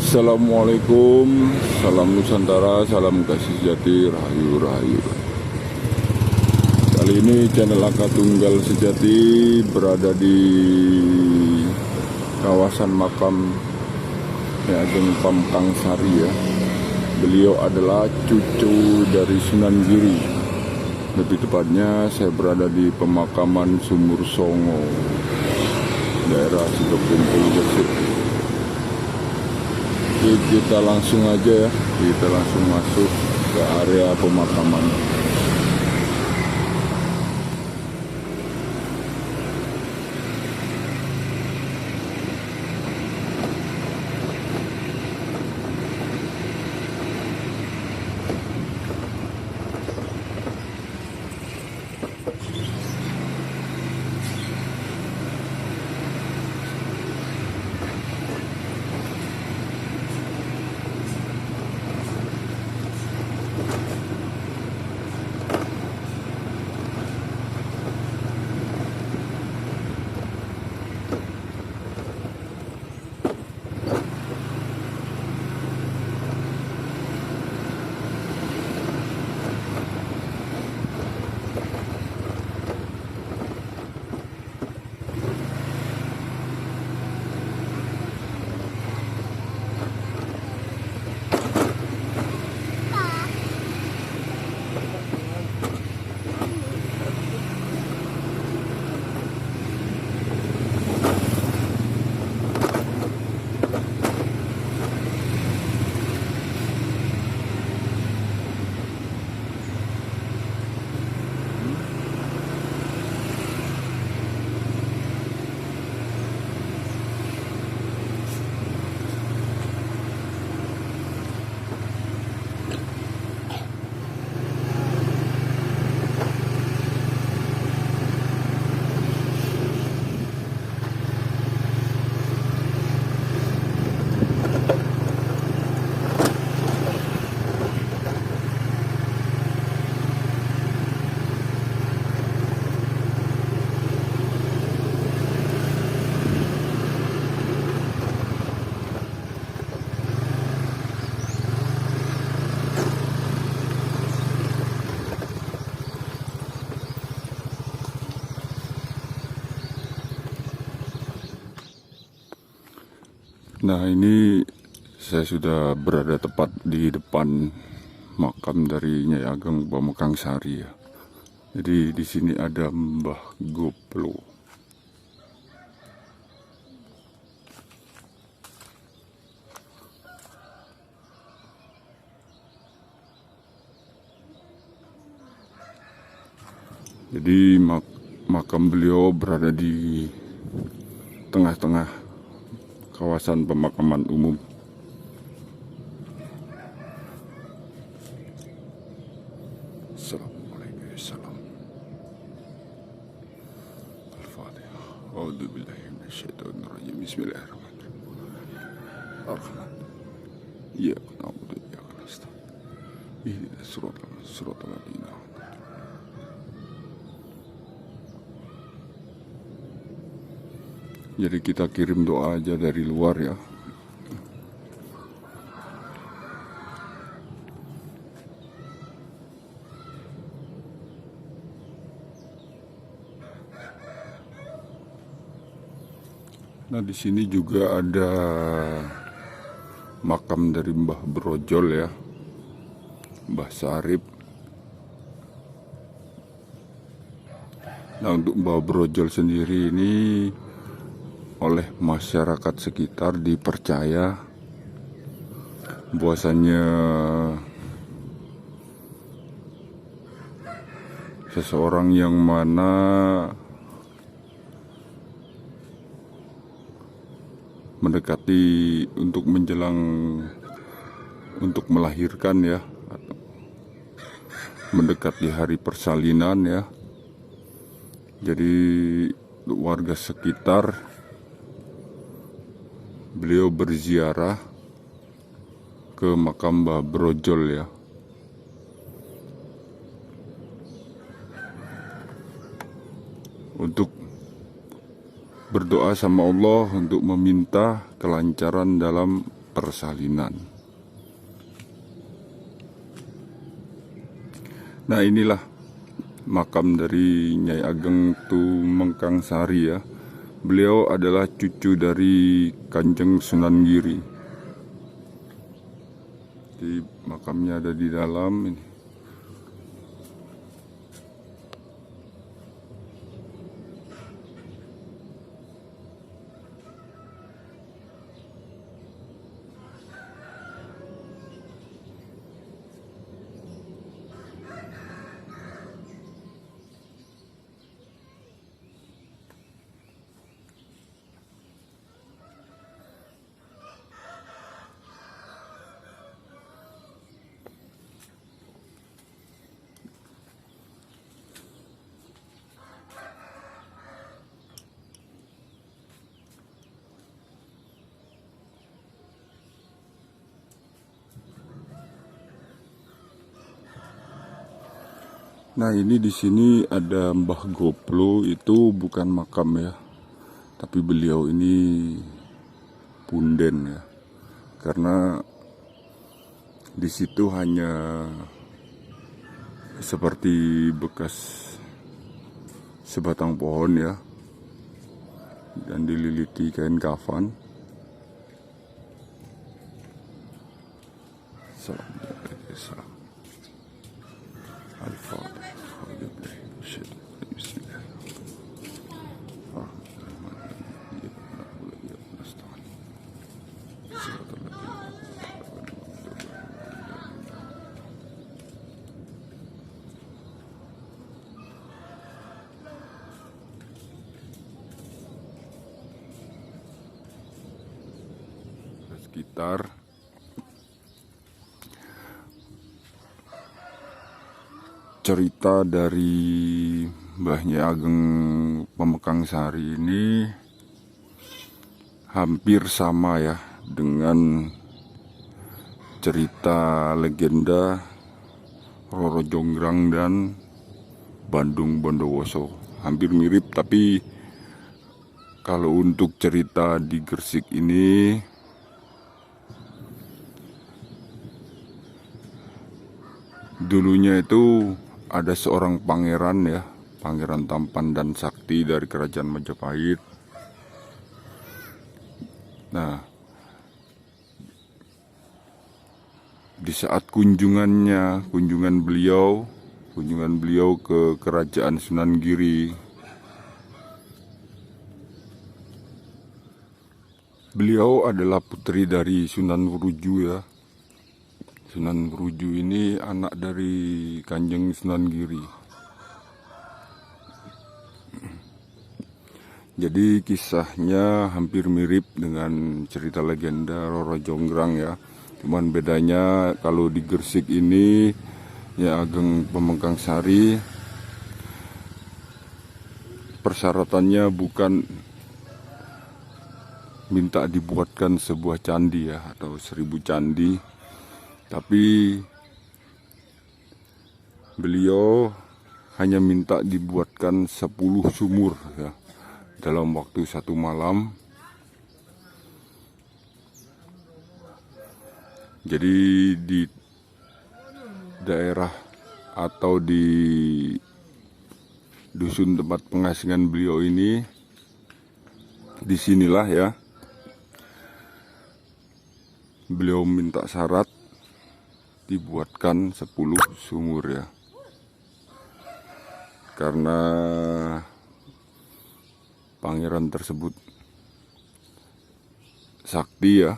Assalamualaikum, salam Nusantara, salam kasih sejati, rahayu rahayu. Kali ini channel Angka Tunggal Sejati berada di kawasan makam Nyai Ageng Pamkang Sari ya. Beliau adalah cucu dari Sunan Giri. Lebih tepatnya saya berada di pemakaman Sumur Songo, daerah Sidokumpul Gresik. Oke, kita langsung aja ya, kita langsung masuk ke area pemakaman. Nah, ini saya sudah berada tepat di depan makam dari Nyai Ageng Pamkang Sari ya. Jadi di sini ada Mbah Goplo. Jadi makam beliau berada di tengah-tengah kawasan pemakaman umum. Assalamualaikum. Al-Fatihah. A'udzu billahi minasyaitonir rajim. Bismillahirrahmanirrahim. Ar-Rahman. Iyyaka na'budu wa iyyaka nasta'in. Ihdinas siratal ladzina an'amta 'alaihim. Jadi kita kirim doa aja dari luar ya. Nah, di sini juga ada makam dari Mbah Brojol ya, Mbah Sarip. Nah, untuk Mbah Brojol sendiri ini oleh masyarakat sekitar dipercaya bahwasanya seseorang yang mana mendekati untuk menjelang untuk melahirkan ya, mendekati hari persalinan ya. Jadi warga sekitar beliau berziarah ke makam Mbah Brojol ya. Untuk berdoa sama Allah untuk meminta kelancaran dalam persalinan. Nah, inilah makam dari Nyai Ageng Tumengkang Sari ya. Beliau adalah cucu dari Kanjeng Sunan Giri. Di makamnya ada di dalam ini. Nah, ini di sini ada Mbah Goplo, itu bukan makam ya, tapi beliau ini punden ya, karena di situ hanya seperti bekas sebatang pohon ya, dan dililiti kain kafan. Salam. Sekitar cerita dari Mbah Nyai Ageng Pemekang Sari ini hampir sama ya dengan cerita legenda Roro Jonggrang dan Bandung Bondowoso. Hampir mirip, tapi kalau untuk cerita di Gresik ini dulunya itu ada seorang pangeran ya, Pangeran Tampan dan Sakti dari Kerajaan Majapahit. Nah, di saat kunjungan beliau ke Kerajaan Sunan Giri, beliau adalah putri dari Sunan Wuruju ya. Sunan Wuruju ini anak dari Kanjeng Sunan Giri. Jadi kisahnya hampir mirip dengan cerita legenda Roro Jonggrang ya. Cuman bedanya kalau di Gresik ini ya Ageng Pemekang Sari persyaratannya bukan minta dibuatkan sebuah candi ya atau 1000 candi, tapi beliau hanya minta dibuatkan 10 sumur ya dalam waktu 1 malam. Jadi di daerah atau di dusun tempat pengasingan beliau ini, disinilah ya beliau minta syarat dibuatkan 10 sumur ya, karena pangeran tersebut sakti ya,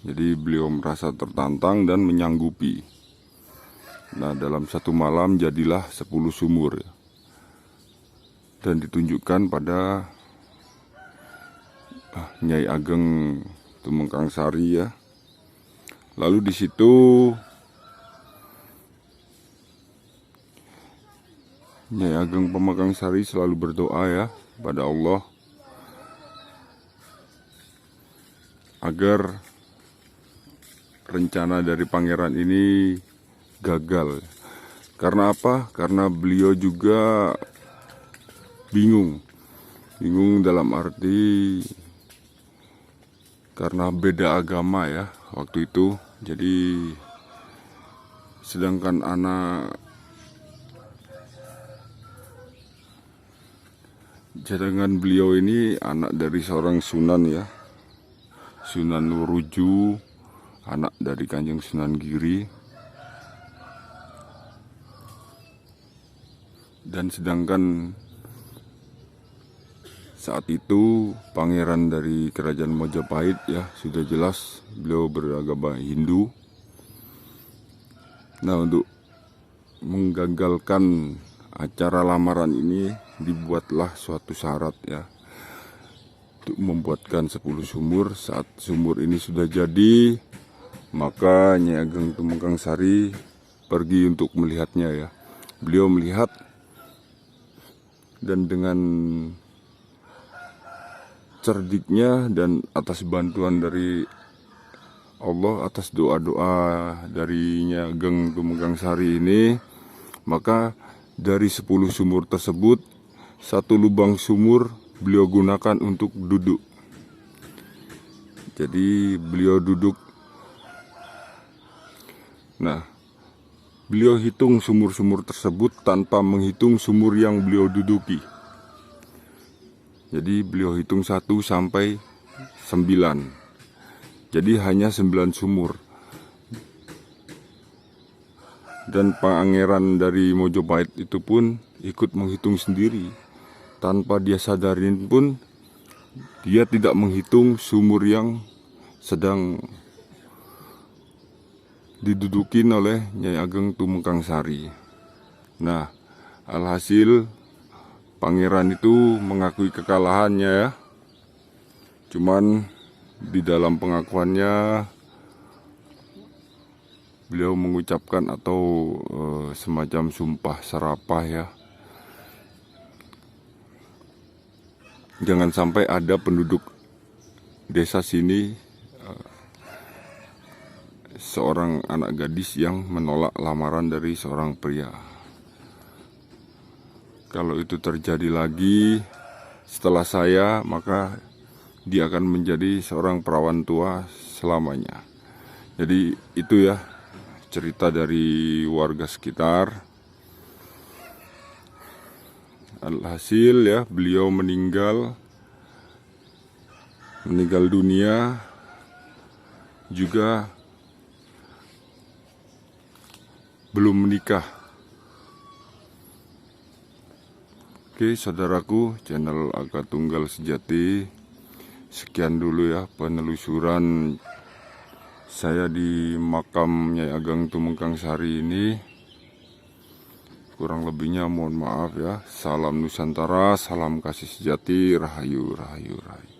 jadi beliau merasa tertantang dan menyanggupi. Nah, dalam 1 malam jadilah 10 sumur ya, dan ditunjukkan pada Nyai Ageng Tumengkang Sari ya. Lalu di situ Nyai Ageng Pemekang Sari selalu berdoa ya pada Allah agar rencana dari pangeran ini gagal. Karena apa? Karena beliau juga bingung dalam arti karena beda agama ya waktu itu. Jadi sedangkan beliau ini anak dari seorang Sunan ya, Sunan Nuruju, anak dari Kanjeng Sunan Giri. Dan sedangkan saat itu pangeran dari kerajaan Majapahit ya, sudah jelas beliau beragama Hindu. Nah, untuk menggagalkan acara lamaran ini dibuatlah suatu syarat ya, untuk membuatkan 10 sumur. Saat sumur ini sudah jadi, maka Nyai Ageng Tumengkang Sari pergi untuk melihatnya ya. Beliau melihat, dan dengan cerdiknya dan atas bantuan dari Allah, atas doa-doa dari Nyai Ageng Tumengkang Sari ini, maka dari 10 sumur tersebut, 1 lubang sumur beliau gunakan untuk duduk. Jadi beliau duduk. Nah, beliau hitung sumur-sumur tersebut tanpa menghitung sumur yang beliau duduki. Jadi beliau hitung 1 sampai 9. Jadi hanya 9 sumur. Dan pangeran dari Majapahit itu pun ikut menghitung sendiri. Tanpa dia sadarin pun, dia tidak menghitung sumur yang sedang didudukin oleh Nyai Ageng Tumengkang Sari. Nah, alhasil pangeran itu mengakui kekalahannya ya. Cuman di dalam pengakuannya beliau mengucapkan atau semacam sumpah serapah ya. Jangan sampai ada penduduk desa sini seorang anak gadis yang menolak lamaran dari seorang pria. Kalau itu terjadi lagi setelah saya, maka dia akan menjadi seorang perawan tua selamanya. Jadi itu ya cerita dari warga sekitar. Alhasil ya, beliau meninggal dunia juga belum menikah. Oke saudaraku, channel Aga Tunggal Sejati, sekian dulu ya penelusuran saya di makam Nyai Ageng Tumengkang Sari ini. Kurang lebihnya mohon maaf ya. Salam Nusantara, salam kasih sejati, rahayu, rahayu, rahayu.